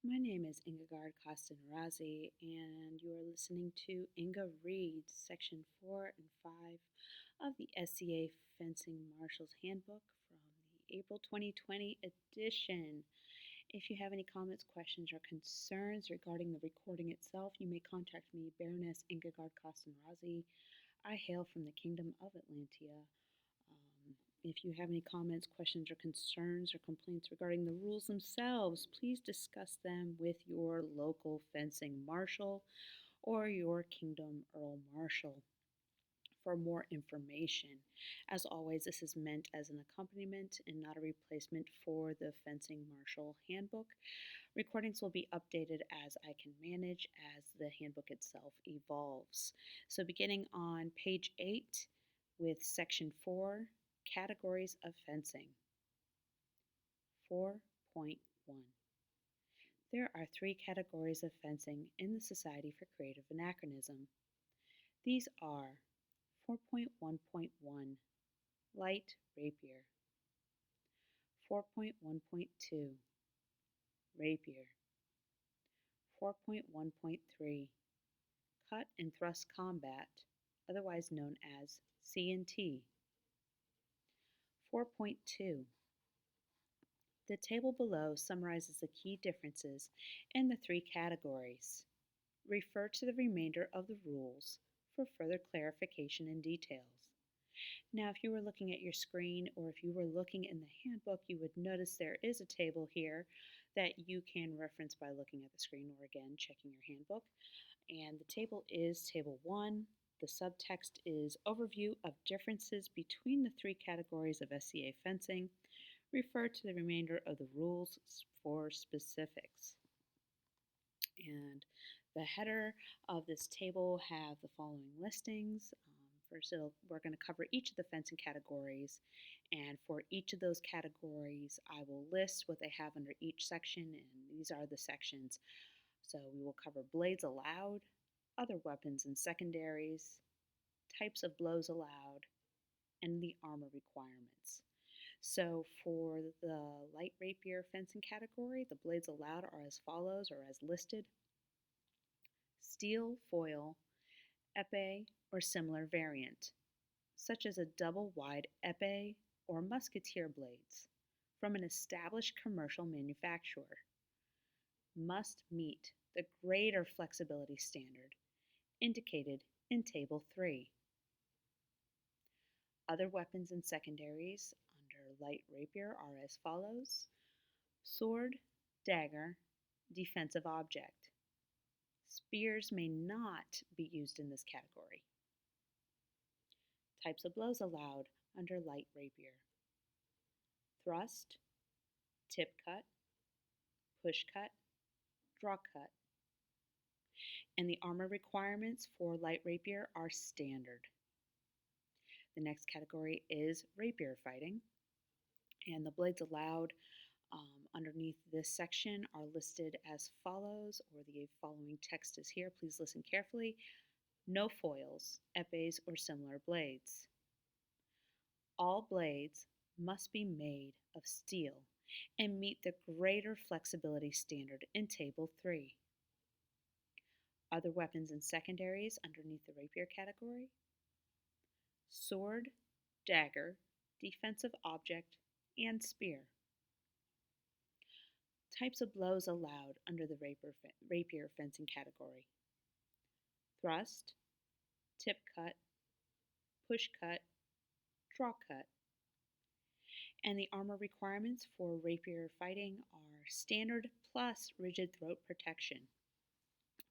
My name is Inge Costanerazi, and you are listening to Inge Reads Section 4 and 5 of the SCA Fencing Marshal's Handbook from the April 2020 edition. If you have any comments, questions, or concerns regarding the recording itself, you may contact me, Baroness Ingegard Costanerazi. I hail from the Kingdom of Atlantia. If you have any comments, questions, or concerns or complaints regarding the rules themselves, please discuss them with your local fencing marshal or your Kingdom Earl Marshal for more information. As always, this is meant as an accompaniment and not a replacement for the Fencing Marshal Handbook. Recordings will be updated as I can manage as the handbook itself evolves. So beginning on page 8 with section 4, Categories of Fencing. 4.1. There are 3 categories of fencing in the Society for Creative Anachronism. These are 4.1.1 Light Rapier, 4.1.2 Rapier, 4.1.3 Cut and Thrust Combat, otherwise known as C&T. 4.2. The table below summarizes the key differences in the 3 categories. Refer to the remainder of the rules for further clarification and details. Now, if you were looking at your screen or if you were looking in the handbook, you would notice there is a table here that you can reference by looking at the screen or again checking your handbook. And the table is Table 1. The subtext is Overview of Differences between the 3 categories of SCA fencing. Refer to the remainder of the rules for specifics. And the header of this table have the following listings. First, we're going to cover each of the fencing categories, and for each of those categories, I will list what they have under each section, and these are the sections. So we will cover blades allowed, other weapons and secondaries, types of blows allowed, and the armor requirements. So for the light rapier fencing category, the blades allowed are as follows or as listed. Steel, foil, épée, or similar variant, such as a double-wide épée or musketeer blades from an established commercial manufacturer, must meet the greater flexibility standard indicated in Table 3. Other weapons and secondaries under light rapier are as follows: sword, dagger, defensive object. Spears may not be used in this category. Types of blows allowed under light rapier: thrust, tip cut, push cut, draw cut. And the armor requirements for light rapier are standard. The next category is rapier fighting, and the blades allowed underneath this section are listed as follows, or the following text is here. Please listen carefully. No foils, épées, or similar blades. All blades must be made of steel and meet the greater flexibility standard in Table 3. Other weapons and secondaries underneath the rapier category: sword, dagger, defensive object, and spear. Types of blows allowed under the rapier fencing category: thrust, tip cut, push cut, draw cut. And the armor requirements for rapier fighting are standard plus rigid throat protection.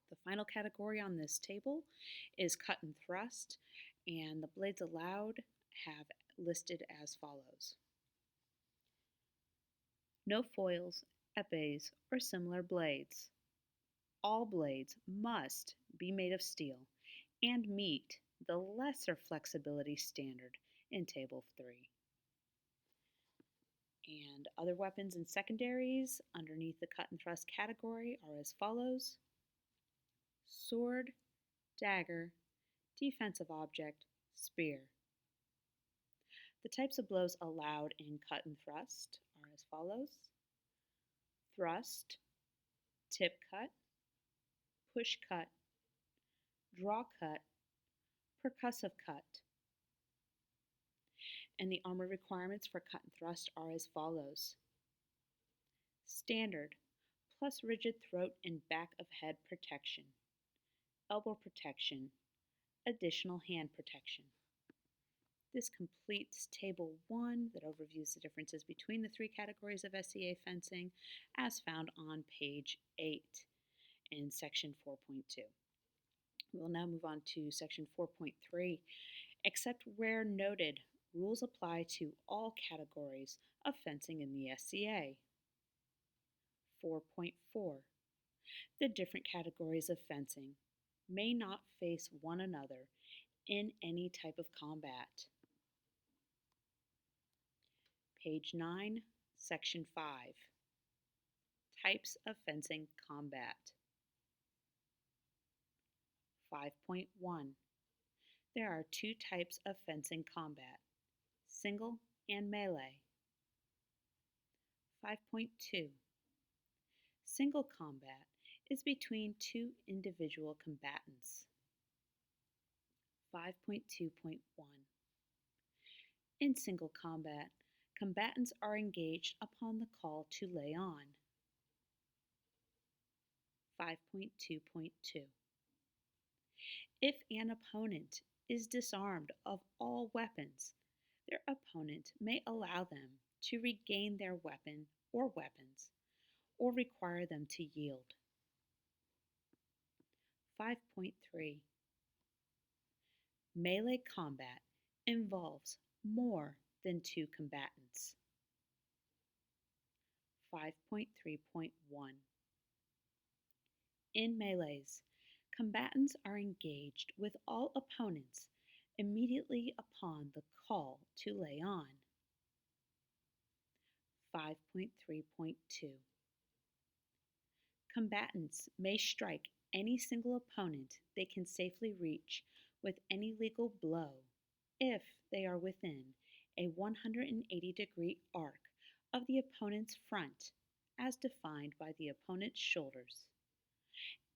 The final category on this table is cut and thrust, and the blades allowed have listed as follows: no foils, épées, or similar blades. All blades must be made of steel and meet the lesser flexibility standard in Table 3. And other weapons and secondaries underneath the cut and thrust category are as follows: sword, dagger, defensive object, spear. The types of blows allowed in cut and thrust are as follows: thrust, tip cut, push cut, draw cut, percussive cut. And the armor requirements for cut and thrust are as follows. Standard, plus rigid throat and back of head protection, elbow protection, additional hand protection. This completes Table 1 that overviews the differences between the three categories of SCA fencing as found on page 8 in Section 4.2. We will now move on to Section 4.3. Except where noted, rules apply to all categories of fencing in the SCA. 4.4. The different categories of fencing may not face one another in any type of combat. Page 9, Section 5. Types of fencing combat. 5.1. There are two types of fencing combat, single and melee. 5.2. Single combat is between two individual combatants. 5.2.1. In single combat, combatants are engaged upon the call to lay on. 5.2.2. If an opponent is disarmed of all weapons, their opponent may allow them to regain their weapon or weapons, or require them to yield. 5.3. Melee combat involves more than two combatants. 5.3.1. In melees, combatants are engaged with all opponents immediately upon the call to lay on. 5.3.2. Combatants may strike any single opponent they can safely reach with any legal blow if they are within a 180-degree arc of the opponent's front as defined by the opponent's shoulders,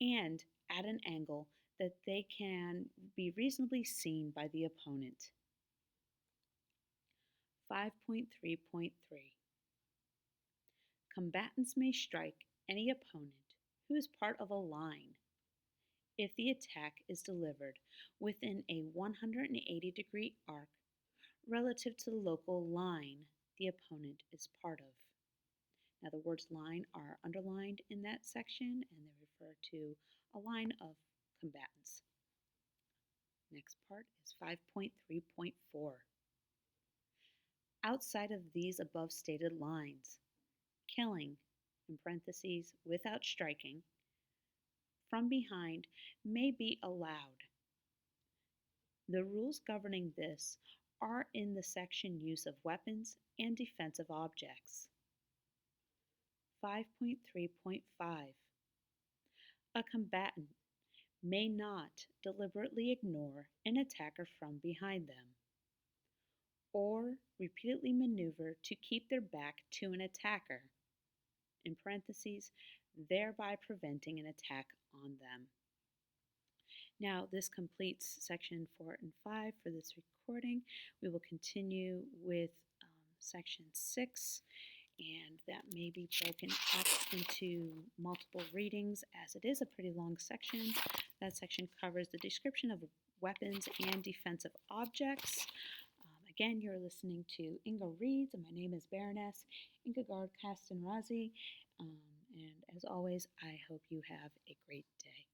and at an angle that they can be reasonably seen by the opponent. 5.3.3. Combatants may strike any opponent who is part of a line if the attack is delivered within a 180-degree arc relative to the local line the opponent is part of. Now the words line are underlined in that section and they refer to a line of combatants. Next part is 5.3.4. Outside of these above stated lines, killing, in parentheses, without striking, from behind may be allowed. The rules governing this are in the section Use of Weapons and Defensive Objects. 5.3.5. A combatant may not deliberately ignore an attacker from behind them, or repeatedly maneuver to keep their back to an attacker, in parentheses, thereby preventing an attack on them. Now, this completes section 4 and 5 for this recording. We will continue with section 6, and that may be broken up into multiple readings as it is a pretty long section. That section covers the description of weapons and defensive objects. Again, you're listening to Inge Reads, and my name is Baroness Inge Gard Kastenrazi. And as always, I hope you have a great day.